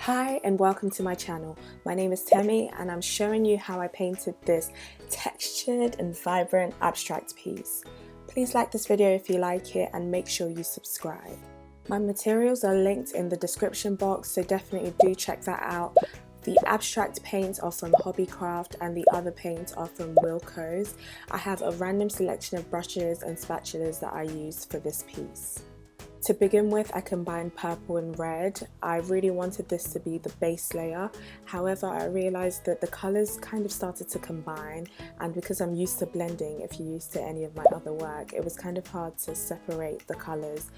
Hi and welcome to my channel. My name is Temi and I'm showing you how I painted this textured and vibrant abstract piece. Please like this video if you like it and make sure you subscribe. My materials are linked in the description box, so definitely do check that out. The abstract paints are from Hobbycraft and the other paints are from Wilkos. I have a random selection of brushes and spatulas that I use for this piece. To begin with, I combined purple and red. I really wanted this to be the base layer. However, I realized that the colors kind of started to combine, and because I'm used to blending, if you're used to any of my other work, it was kind of hard to separate the colors.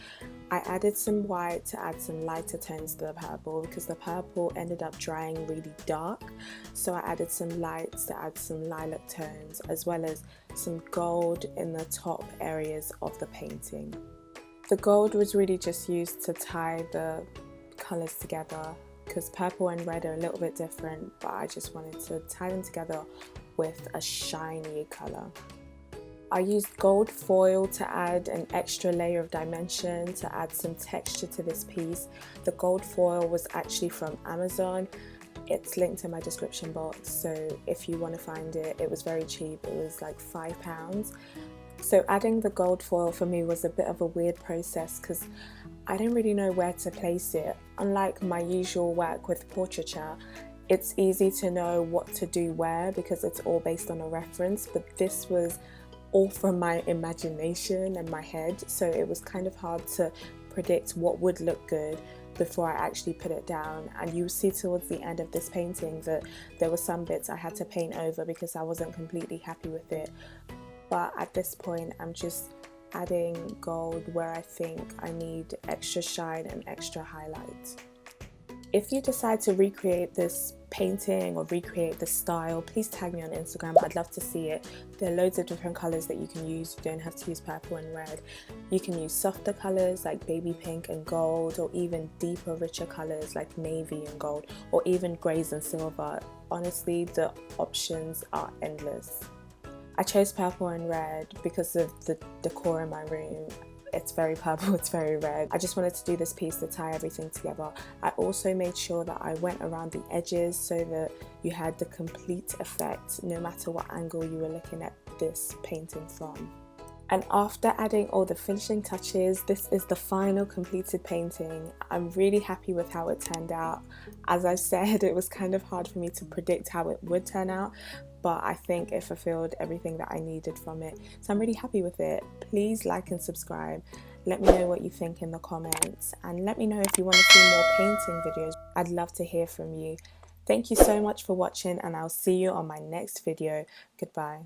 I added some white to add some lighter tones to the purple because the purple ended up drying really dark. So I added some lights to add some lilac tones, as well as some gold in the top areas of the painting. The gold was really just used to tie the colours together because purple and red are a little bit different, but I just wanted to tie them together with a shiny colour. I used gold foil to add an extra layer of dimension to add some texture to this piece. The gold foil was actually from Amazon. It's linked in my description box, so if you want to find it, it was very cheap. It was like £5. So adding the gold foil for me was a bit of a weird process because I didn't really know where to place it. Unlike my usual work with portraiture, it's easy to know what to do where because it's all based on a reference, but this was all from my imagination and my head, so it was kind of hard to predict what would look good before I actually put it down. And you see towards the end of this painting that there were some bits I had to paint over because I wasn't completely happy with it. But at this point, I'm just adding gold where I think I need extra shine and extra highlight. If you decide to recreate this painting or recreate the style, please tag me on Instagram. I'd love to see it. There are loads of different colours that you can use. You don't have to use purple and red. You can use softer colours like baby pink and gold, or even deeper, richer colours like navy and gold, or even greys and silver. Honestly, the options are endless. I chose purple and red because of the decor in my room. It's very purple, it's very red. I just wanted to do this piece to tie everything together. I also made sure that I went around the edges so that you had the complete effect no matter what angle you were looking at this painting from. And after adding all the finishing touches, this is the final completed painting. I'm really happy with how it turned out. As I said, it was kind of hard for me to predict how it would turn out, but I think it fulfilled everything that I needed from it. So I'm really happy with it. Please like and subscribe. Let me know what you think in the comments, and let me know if you want to see more painting videos. I'd love to hear from you. Thank you so much for watching, and I'll see you on my next video. Goodbye.